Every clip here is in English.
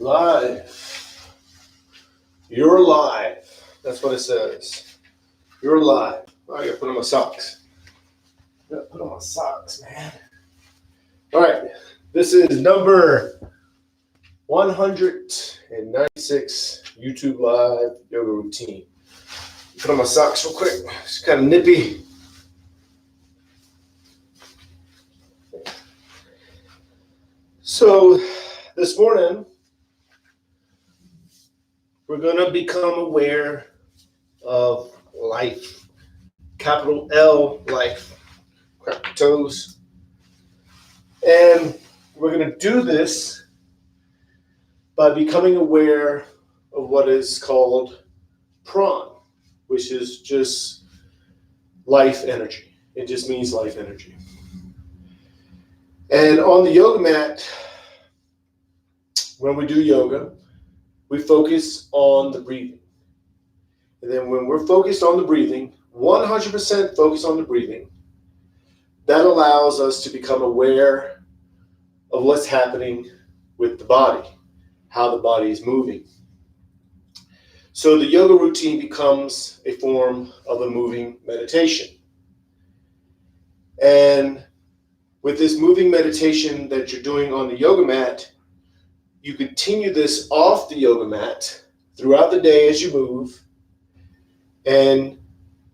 Live. You're alive. That's what it says. You're alive. Oh, I gotta put on my socks. I gotta put on my socks, man. All right. This is number 196 YouTube Live yoga routine. Put on my socks real quick. It's kind of nippy. So this morning, we're going to become aware of life. Capital L, life. Crack your toes. And we're going to do this by becoming aware of what is called Pran, which is just life energy. It just means life energy. And on the yoga mat, when we do yoga, we focus on the breathing. And then when we're focused on the breathing, 100% focus on the breathing, that allows us to become aware of what's happening with the body, how the body is moving. So the yoga routine becomes a form of a moving meditation. And with this moving meditation that you're doing on the yoga mat, you continue this off the yoga mat throughout the day as you move, and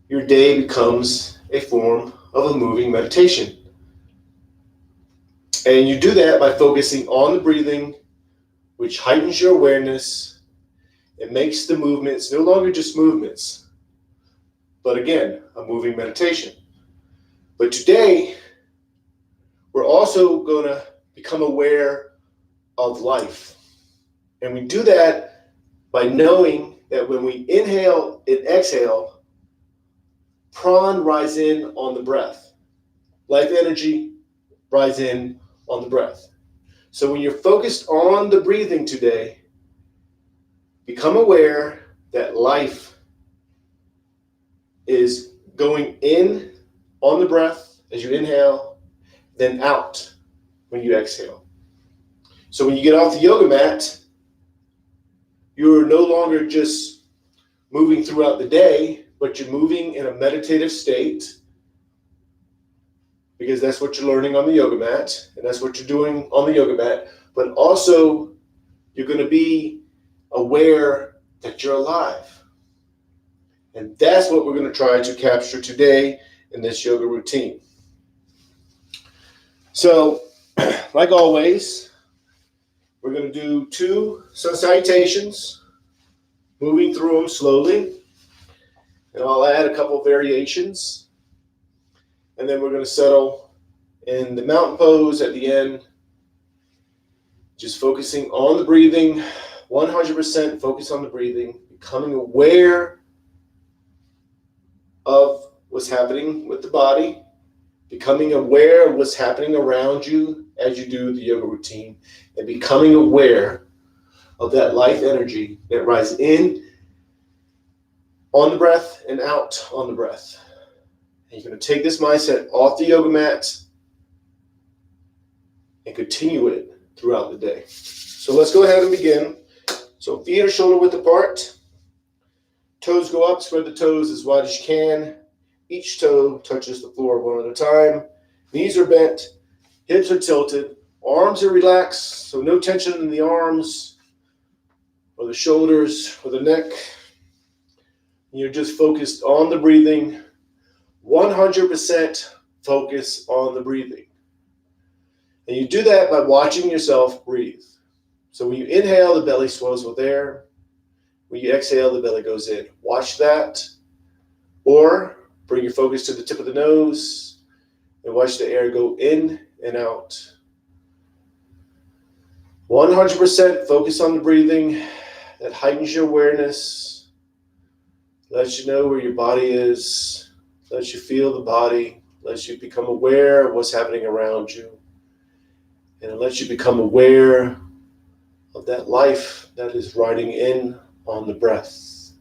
your day becomes a form of a moving meditation. And you do that by focusing on the breathing, which heightens your awareness. It makes the movements no longer just movements, but again, a moving meditation. But today, we're also going to become aware of life. And we do that by knowing that when we inhale and exhale, Pran rise in on the breath. Life energy rise in on the breath. So when you're focused on the breathing today, become aware that life is going in on the breath as you inhale, then out when you exhale. So when you get off the yoga mat, you're no longer just moving throughout the day, but you're moving in a meditative state, because that's what you're learning on the yoga mat, and that's what you're doing on the yoga mat. But also, you're going to be aware that you're alive. And that's what we're going to try to capture today in this yoga routine. So, like always, we're going to do 2 sun salutations, moving through them slowly. And I'll add a couple variations. And then we're going to settle in the mountain pose at the end, just focusing on the breathing, 100% focus on the breathing, becoming aware of what's happening with the body, becoming aware of what's happening around you as you do the yoga routine, and becoming aware of that life energy that rises in on the breath and out on the breath. And you're going to take this mindset off the yoga mat and continue it throughout the day. So let's go ahead and begin. So feet are shoulder width apart. Toes go up, spread the toes as wide as you can. Each toe touches the floor one at a time. Knees are bent, hips are tilted, arms are relaxed, so no tension in the arms or the shoulders or the neck. You're just focused on the breathing, 100% focus on the breathing. And you do that by watching yourself breathe. So when you inhale, the belly swells with air. When you exhale, the belly goes in. Watch that. Or bring your focus to the tip of the nose and watch the air go in and out. 100% focus on the breathing. That heightens your awareness, lets you know where your body is, lets you feel the body, lets you become aware of what's happening around you, and it lets you become aware of that life that is riding in on the breath.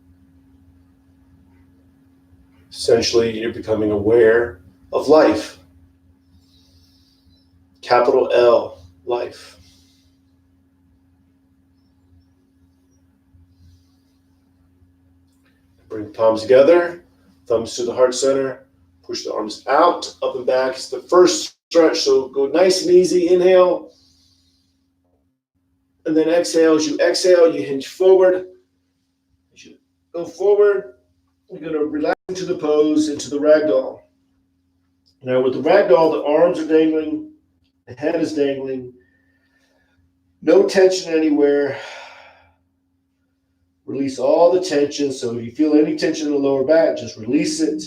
Essentially, you're becoming aware of life. Capital L, life. Bring the palms together, thumbs to the heart center. Push the arms out, up and back. It's the first stretch, so go nice and easy. Inhale. And then exhale. As you exhale, you hinge forward. As you go forward, you're going to relax into the pose, into the ragdoll. Now with the ragdoll, the arms are dangling, the head is dangling. No tension anywhere. Release all the tension. So if you feel any tension in the lower back, just release it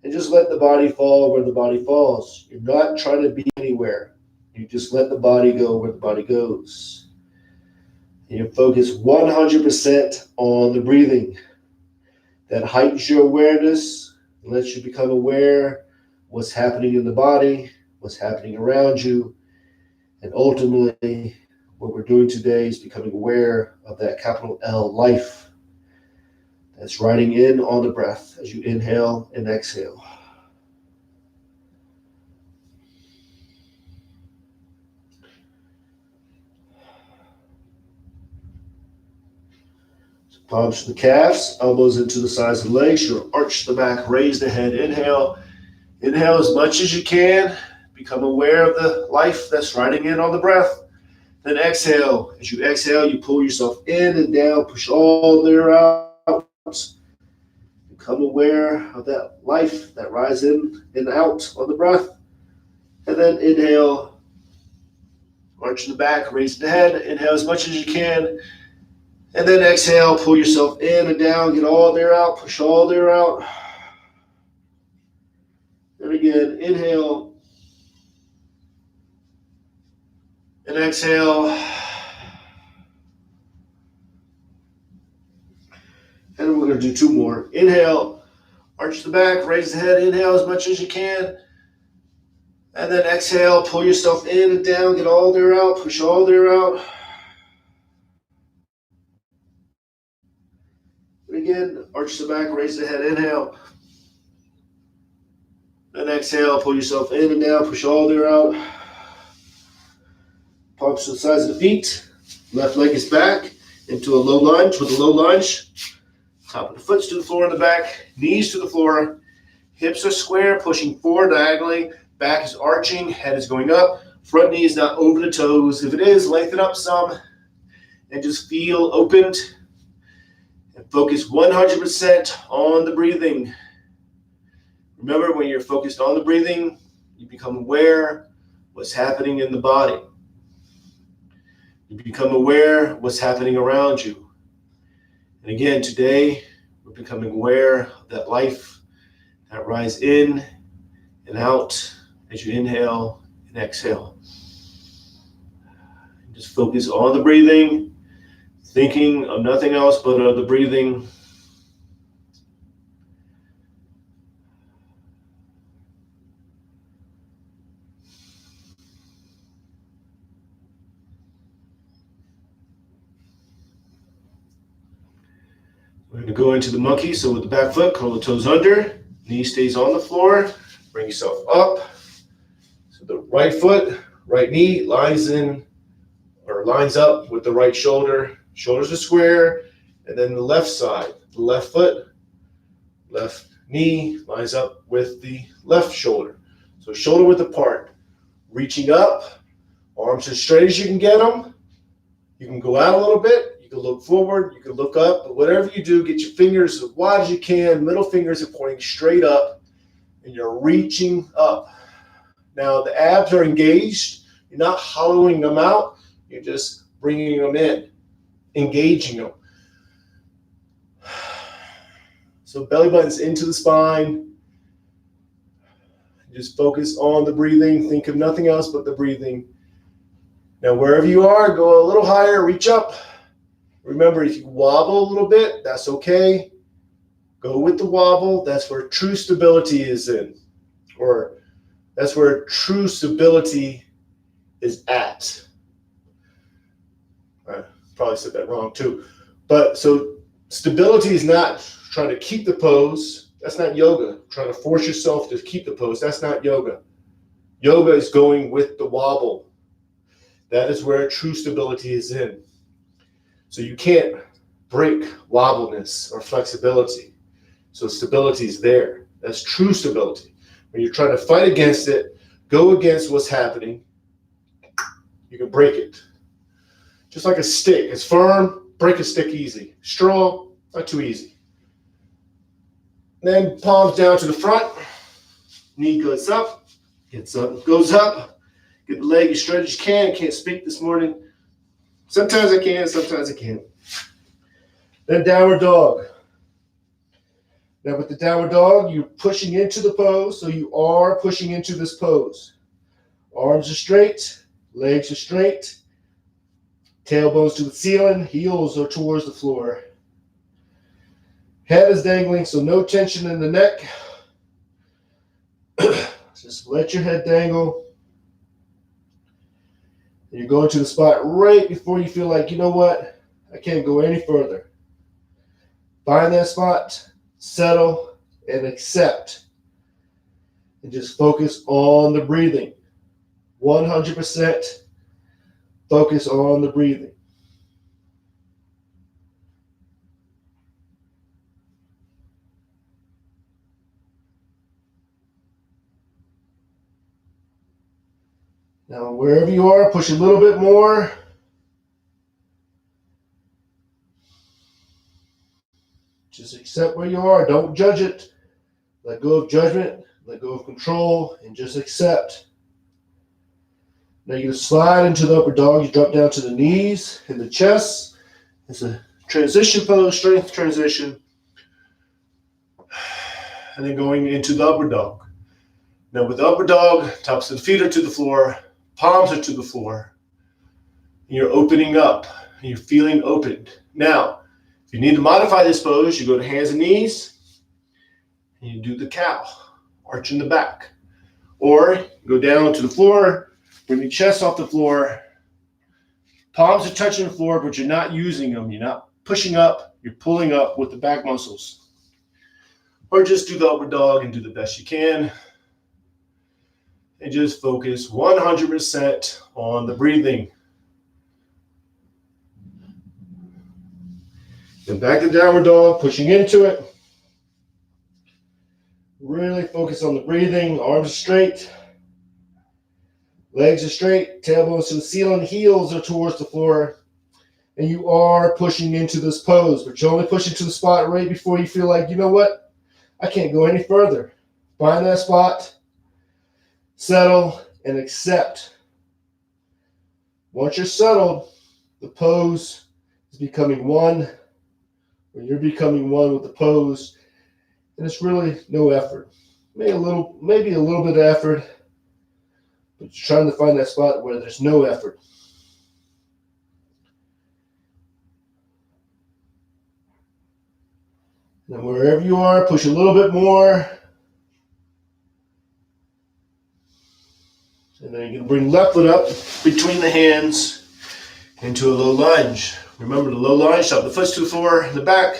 and just let the body fall where the body falls. You're not trying to be anywhere. You just let the body go where the body goes. And you focus 100% on the breathing. That heightens your awareness, lets you become aware what's happening in the body, what's happening around you, and ultimately what we're doing today is becoming aware of that capital L life that's riding in on the breath as you inhale and exhale. So palms to the calves, elbows into the sides of the legs. You'll arch the back, raise the head. Inhale. Inhale as much as you can. Become aware of the life that's riding in on the breath. Then exhale. As you exhale, you pull yourself in and down, push all the air out. Become aware of that life that rides in and out on the breath. And then inhale, arch the back, raise the head. Inhale as much as you can. And then exhale, pull yourself in and down, get all the air out, push all the air out. And again, inhale. And exhale. And we're going to do two more. Inhale, arch the back, raise the head. Inhale as much as you can. And then exhale, pull yourself in and down, get all the air out, push all the air out. And again, arch the back, raise the head. Inhale. And exhale, pull yourself in and down, push all the air out. Palms to the sides of the feet. Left leg is back into a low lunge. With a low lunge, top of the foot to the floor in the back, knees to the floor. Hips are square, pushing forward diagonally. Back is arching, head is going up. Front knee is not over the toes. If it is, lengthen up some and just feel opened. And focus 100% on the breathing. Remember, when you're focused on the breathing, you become aware what's happening in the body. You become aware what's happening around you. And again, today, we're becoming aware of that life that rises in and out as you inhale and exhale. Just focus on the breathing, thinking of nothing else but of the breathing. We're going to go into the monkey. So with the back foot, curl the toes under, knee stays on the floor, bring yourself up. So the right foot, right knee lines in or lines up with the right shoulder. Shoulders are square. And then the left side, the left foot, left knee lines up with the left shoulder. So shoulder width apart. Reaching up, arms as straight as you can get them. You can go out a little bit. You can look forward, you can look up, but whatever you do, get your fingers as wide as you can. Middle fingers are pointing straight up, and you're reaching up. Now, the abs are engaged. You're not hollowing them out. You're just bringing them in, engaging them. So belly button's into the spine. Just focus on the breathing. Think of nothing else but the breathing. Now, wherever you are, go a little higher, reach up. Remember, if you wobble a little bit, that's okay. Go with the wobble. That's where true stability is in. Or that's where true stability is at. I probably said that wrong too. But so stability is not trying to keep the pose. That's not yoga. Trying to force yourself to keep the pose. That's not yoga. Yoga is going with the wobble. That is where true stability is in. So you can't break wobbleness or flexibility. So stability is there. That's true stability. When you're trying to fight against it, go against what's happening, you can break it. Just like a stick. It's firm, break a stick easy. Strong, not too easy. Then palms down to the front. Knee goes up, gets up, goes up. Get the leg as straight as you can. Can't speak this morning. Sometimes I can, sometimes I can't. Then downward dog. Now with the downward dog, you're pushing into the pose, so you are pushing into this pose. Arms are straight, legs are straight, tailbones to the ceiling, heels are towards the floor. Head is dangling, so no tension in the neck. Just let your head dangle. And you're going to the spot right before you feel like, you know what, I can't go any further. Find that spot. Settle and accept, and just focus on the breathing. 100% focus on the breathing. Now, wherever you are, push a little bit more. Just accept where you are. Don't judge it. Let go of judgment. Let go of control. And just accept. Now you're going to slide into the upper dog. You drop down to the knees and the chest. It's a transition pose, strength transition. And then going into the upper dog. Now with the upper dog, tops of the feet are to the floor. Palms are to the floor. And you're opening up. And you're feeling opened. Now, if you need to modify this pose, you go to hands and knees, and you do the cow, arching the back. Or go down to the floor, bring your chest off the floor. Palms are touching the floor, but you're not using them. You're not pushing up, you're pulling up with the back muscles. Or just do the upper dog and do the best you can. And just focus 100% on the breathing. Then back to downward dog, pushing into it. Really focus on the breathing. Arms are straight. Legs are straight. Tailbones to the ceiling. Heels are towards the floor. And you are pushing into this pose. But you're only pushing to the spot right before you feel like, you know what? I can't go any further. Find that spot. Settle and accept. Once you're settled, the pose is becoming one. When you're becoming one with the pose, and it's really no effort. Maybe a little bit of effort, but you're trying to find that spot where there's no effort. And wherever you are, push a little bit more. And then you're going to bring left foot up between the hands into a low lunge. Remember the low lunge, shove the foot to the floor, the back,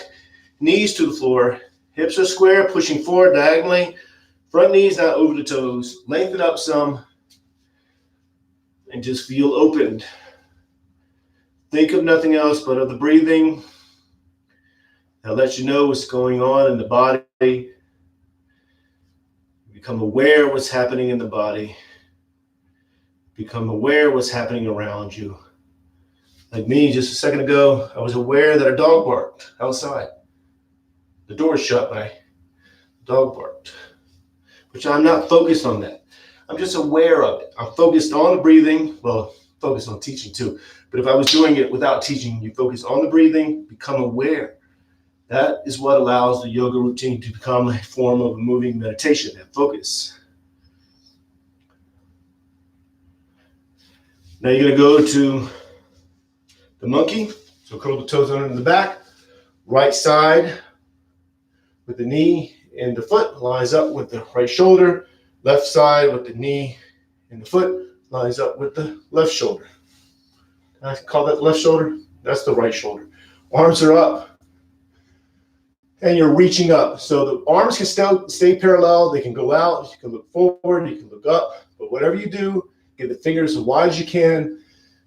knees to the floor, hips are square, pushing forward diagonally, front knees not over the toes, lengthen up some, and just feel opened. Think of nothing else but of the breathing. That lets you know what's going on in the body. Become aware of what's happening in the body. Become aware of what's happening around you. Like me, just a second ago, I was aware that a dog barked outside. The door was shut, but the dog barked. Which I'm not focused on that. I'm just aware of it. I'm focused on the breathing. Well, focused on teaching too. But if I was doing it without teaching, you focus on the breathing, become aware. That is what allows the yoga routine to become a form of a moving meditation, that focus. Now you're going to go to the monkey. So curl the toes under the back. Right side with the knee and the foot lines up with the right shoulder. Left side with the knee and the foot lines up with the left shoulder. I call that left shoulder. That's the right shoulder. Arms are up. And you're reaching up. So the arms can still stay parallel. They can go out. You can look forward. You can look up. But whatever you do, get the fingers as wide as you can.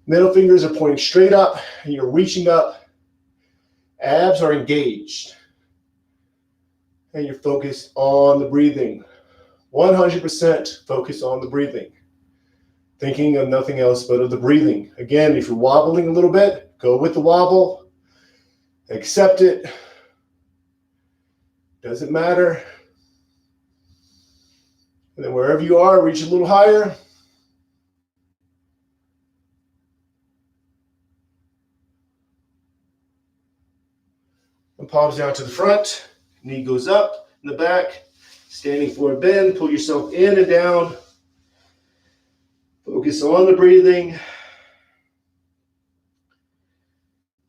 Middle fingers are pointing straight up. And you're reaching up. Abs are engaged. And you're focused on the breathing. 100% focus on the breathing. Thinking of nothing else but of the breathing. Again, if you're wobbling a little bit, go with the wobble. Accept it. Doesn't matter. And then wherever you are, reach a little higher. And palms down to the front. Knee goes up in the back. Standing forward bend. Pull yourself in and down. Focus on the breathing.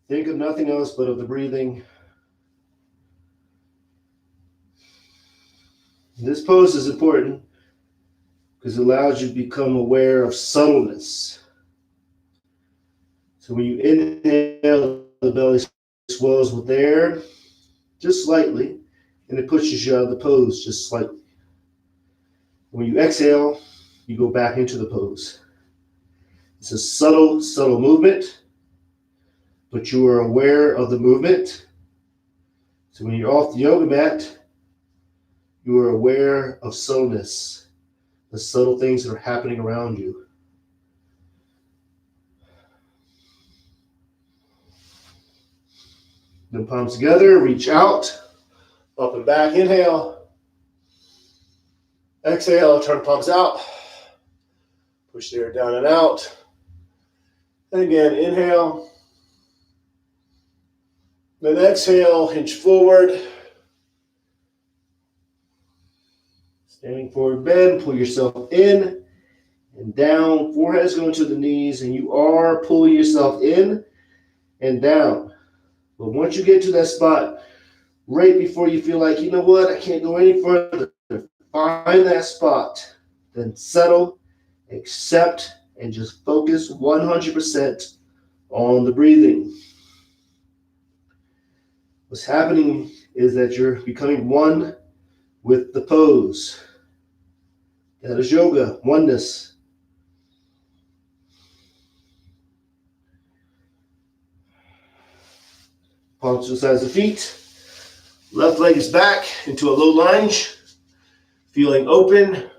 Think of nothing else but of the breathing. This pose is important because it allows you to become aware of subtleness. So when you inhale, the belly swells with air just slightly, and it pushes you out of the pose just slightly. When you exhale, you go back into the pose. It's a subtle, subtle movement, but you are aware of the movement. So when you're off the yoga mat, you are aware of subtleness, the subtle things that are happening around you. Then palms together, reach out, up and back, inhale. Exhale, turn the palms out. Push the air down and out. And again, inhale. Then exhale, hinge forward. Standing forward bend, pull yourself in and down. Forehead's going to the knees, and you are pulling yourself in and down. But once you get to that spot, right before you feel like, you know what, I can't go any further, find that spot. Then settle, accept, and just focus 100% on the breathing. What's happening is that you're becoming one with the pose. That is yoga, oneness. Palms to the sides of the feet. Left leg is back into a low lunge. Feeling open.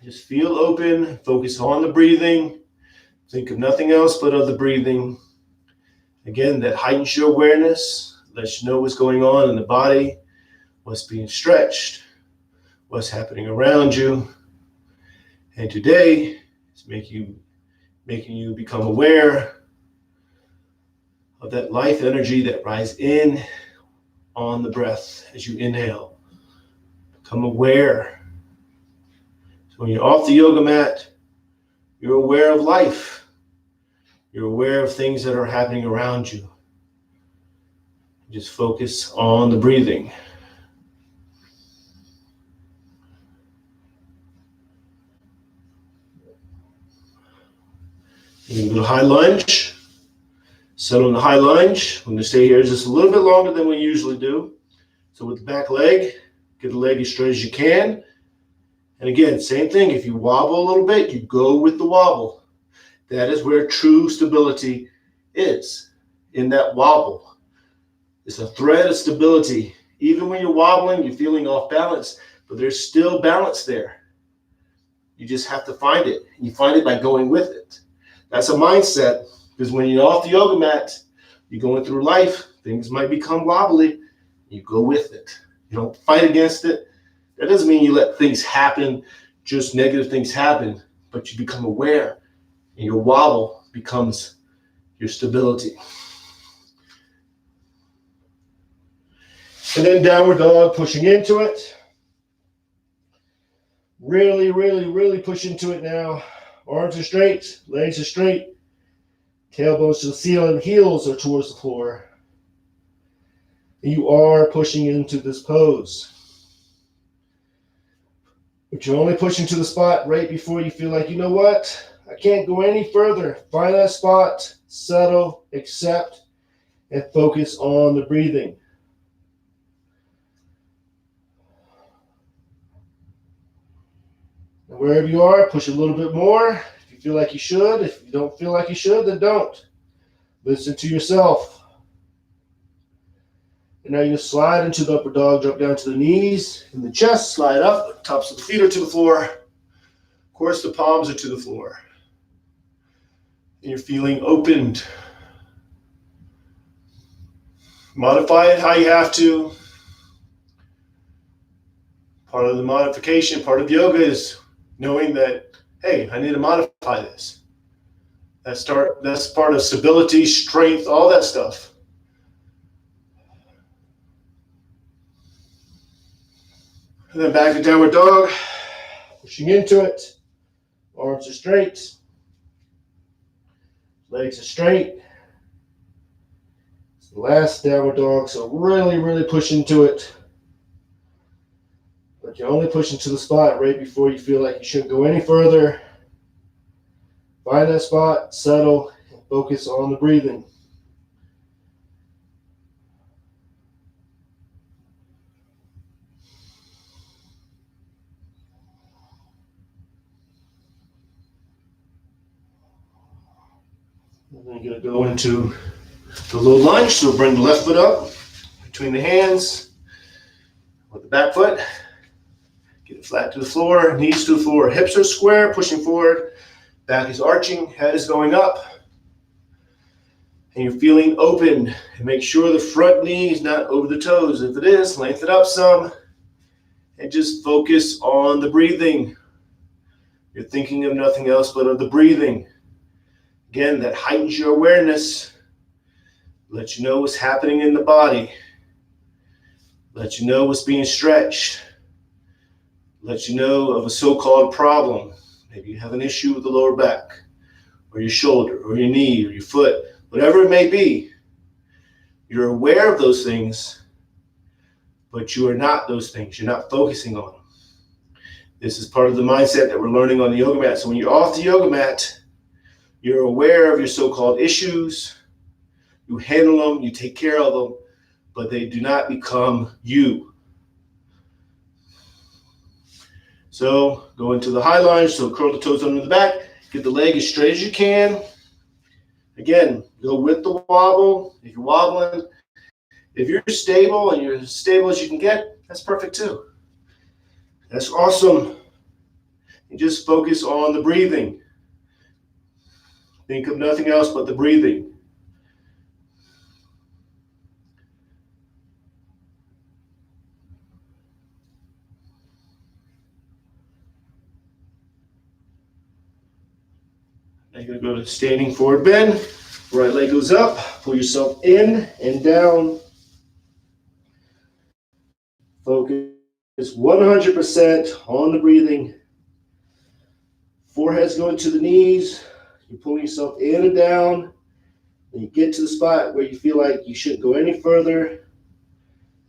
Just feel open. Focus on the breathing. Think of nothing else but of the breathing. Again, that heightens your awareness. Lets you know what's going on in the body. What's being stretched. What's happening around you. And today, it's making you become aware of that life energy that rises in on the breath as you inhale. Become aware. So when you're off the yoga mat, you're aware of life. You're aware of things that are happening around you. Just focus on the breathing. You can do a high lunge. Settle in the high lunge. We're going to stay here just a little bit longer than we usually do. So with the back leg, get the leg as straight as you can. And again, same thing. If you wobble a little bit, you go with the wobble. That is where true stability is, in that wobble. It's a thread of stability. Even when you're wobbling, you're feeling off balance, but there's still balance there. You just have to find it. You find it by going with it. That's a mindset. Because when you're off the yoga mat, you're going through life, things might become wobbly. You go with it. You don't fight against it. That doesn't mean you let things happen, just negative things happen, but you become aware, and your wobble becomes your stability. And then downward dog, pushing into it. Really, really, really push into it now. Arms are straight, legs are straight. Tailbones to the ceiling, heels are towards the floor. You are pushing into this pose. But you're only pushing to the spot right before you feel like, you know what? I can't go any further. Find that spot, settle, accept, and focus on the breathing. And wherever you are, push a little bit more. If you feel like you should. If you don't feel like you should, then don't. Listen to yourself. And now you slide into the upper dog, drop down to the knees and the chest, slide up, tops of the feet are to the floor. Of course, the palms are to the floor. And you're feeling opened. Modify it how you have to. Part of the modification, part of yoga is knowing that, hey, I need to modify this. That's part of stability, strength, all that stuff. And then back to downward dog, pushing into it. Arms are straight. Legs are straight. It's the last downward dog, so really, really push into it. But you're only pushing to the spot right before you feel like you shouldn't go any further. Find that spot, settle, and focus on the breathing. We're going to go into the low lunge, so bring the left foot up between the hands with the back foot. Get it flat to the floor, knees to the floor, hips are square, pushing forward, back is arching, head is going up. And you're feeling open. And make sure the front knee is not over the toes. If it is, lengthen up some and just focus on the breathing. You're thinking of nothing else but of the breathing. Again, that heightens your awareness. Let you know what's happening in the body. Let you know what's being stretched. Let you know of a so-called problem. Maybe you have an issue with the lower back, or your shoulder, or your knee, or your foot, whatever it may be. You're aware of those things, but you are not those things. You're not focusing on them. This is part of the mindset that we're learning on the yoga mat. So when you're off the yoga mat, you're aware of your so-called issues. You handle them, you take care of them, but they do not become you. So go into the high lunge, so curl the toes under the back, get the leg as straight as you can. Again, go with the wobble. If you're wobbling, if you're stable and you're as stable as you can get, that's perfect too. That's awesome. You just focus on the breathing. Think of nothing else but the breathing. Now you're going to go to standing forward bend. Right leg goes up. Pull yourself in and down. Focus 100% on the breathing. Forehead's going to the knees. You're pulling yourself in and down. Then you get to the spot where you feel like you shouldn't go any further.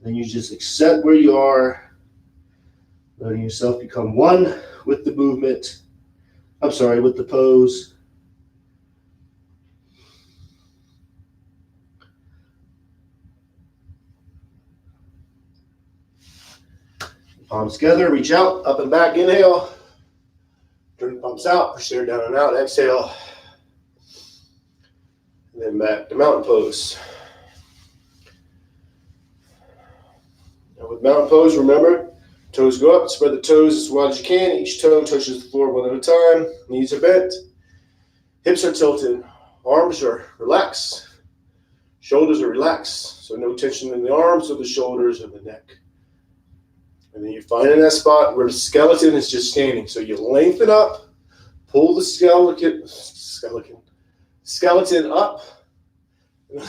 Then you just accept where you are, letting yourself become one with the movement. With the pose. Palms together, reach out, up and back, inhale. Turn the palms out, push the air down and out, exhale. And then back to mountain pose. Now with mountain pose, remember, toes go up, spread the toes as wide as you can. Each toe touches the floor one at a time. Knees are bent. Hips are tilted. Arms are relaxed. Shoulders are relaxed. So no tension in the arms or the shoulders or the neck. And then you're finding that spot where the skeleton is just standing. So you lengthen up, pull the skeleton up, and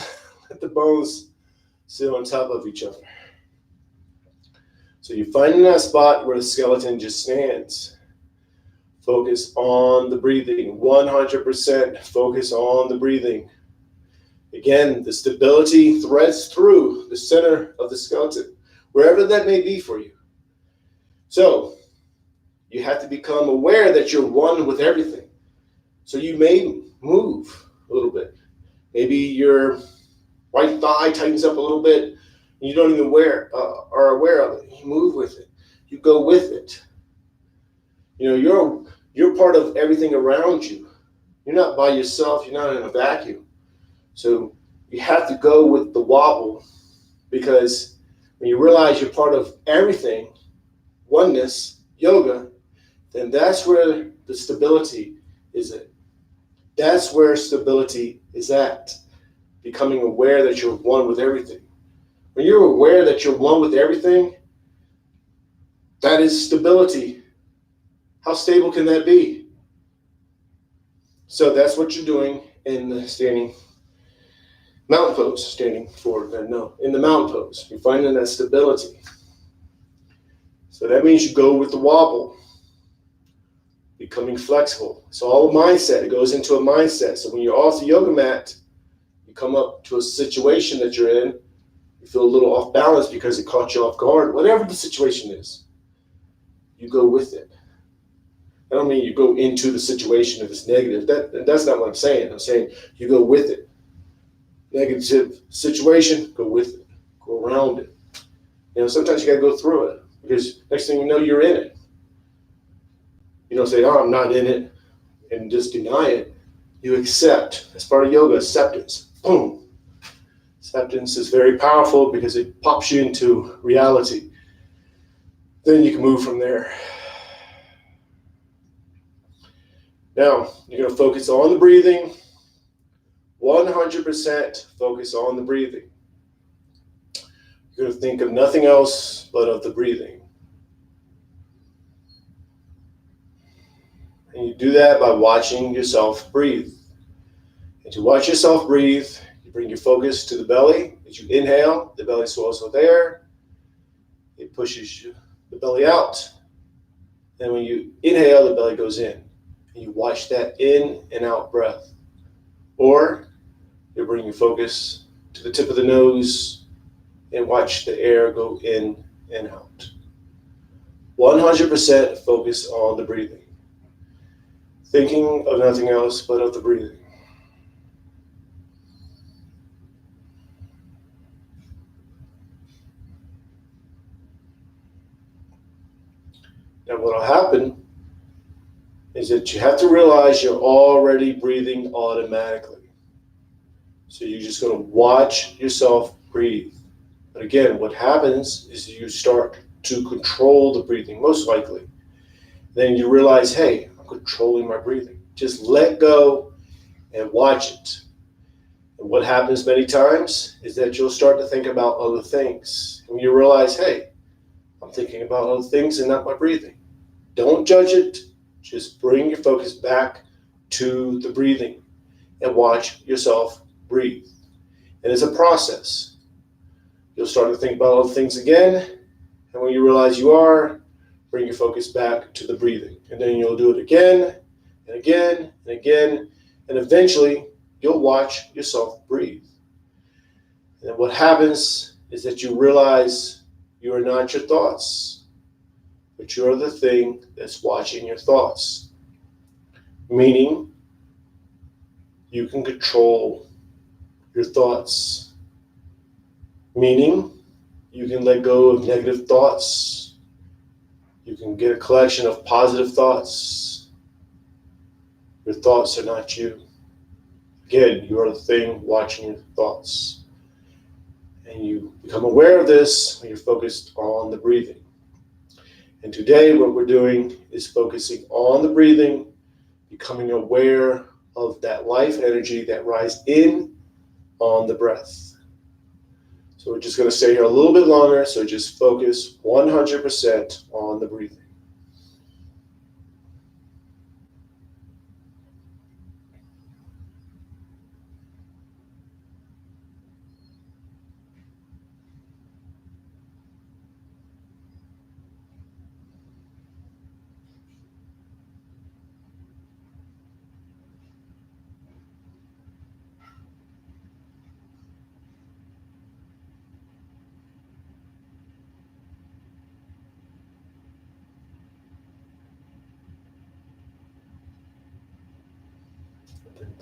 let the bones sit on top of each other. So you're finding that spot where the skeleton just stands. Focus on the breathing, 100% focus on the breathing. Again, the stability threads through the center of the skeleton, wherever that may be for you. So you have to become aware that you're one with everything. So you may move a little bit. Maybe your right thigh tightens up a little bit, and you don't even are aware of it. You move with it. You go with it. You know, you're part of everything around you. You're not by yourself. You're not in a vacuum. So you have to go with the wobble. Because when you realize you're part of everything, oneness, yoga, then that's where the stability is at. That's where stability is at. Becoming aware that you're one with everything. When you're aware that you're one with everything, that is stability. How stable can that be? So that's what you're doing in the standing mountain pose, standing forward, no, in the mountain pose. You're finding that stability. So that means you go with the wobble, becoming flexible. It's all a mindset. It goes into a mindset. So when you're off the yoga mat, you come up to a situation that you're in, you feel a little off balance because it caught you off guard. Whatever the situation is, you go with it. I don't mean you go into the situation if it's negative. That's not what I'm saying. I'm saying you go with it. Negative situation, go with it. Go around it. Sometimes you got to go through it because next thing you know, you're in it. You don't say, oh, I'm not in it, and just deny it. You accept. That's part of yoga, acceptance. Boom. Acceptance is very powerful because it pops you into reality. Then you can move from there. Now, you're going to focus on the breathing. 100% focus on the breathing. You're going to think of nothing else but of the breathing. And you do that by watching yourself breathe. And to watch yourself breathe, you bring your focus to the belly. As you inhale, the belly swells with air. It pushes the belly out. And when you inhale, the belly goes in. And you watch that in and out breath. Or you bring your focus to the tip of the nose and watch the air go in and out. 100% focus on the breathing. Thinking of nothing else but of the breathing. Now what will happen is that you have to realize you're already breathing automatically. So you're just going to watch yourself breathe. But again, what happens is you start to control the breathing, most likely. Then you realize, hey, I'm controlling my breathing. Just let go and watch it. And what happens many times is that you'll start to think about other things. And you realize, hey, I'm thinking about other things and not my breathing. Don't judge it. Just bring your focus back to the breathing and watch yourself breathe. And it's a process. You'll start to think about other things again. And when you realize you are, bring your focus back to the breathing. And then you'll do it again and again and again. And eventually, you'll watch yourself breathe. And what happens is that you realize you are not your thoughts, but you're the thing that's watching your thoughts. Meaning, you can control your thoughts. Meaning, you can let go of negative thoughts. You can get a collection of positive thoughts. Your thoughts are not you. Again, you are the thing watching your thoughts. And you become aware of this when you're focused on the breathing. And today what we're doing is focusing on the breathing, becoming aware of that life energy that rises in on the breath. So we're just going to stay here a little bit longer, so just focus 100% on the breathing.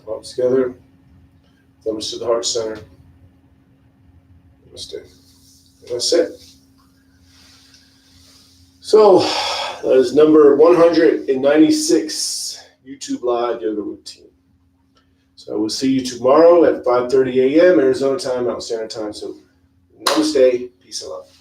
Palms together, thumbs to the heart center. Namaste. And that's it. So that is number 196 YouTube Live Yoga Routine. So I will see you tomorrow at 5:30 a.m. Arizona time, Mountain Standard Time. So Namaste. Peace and love.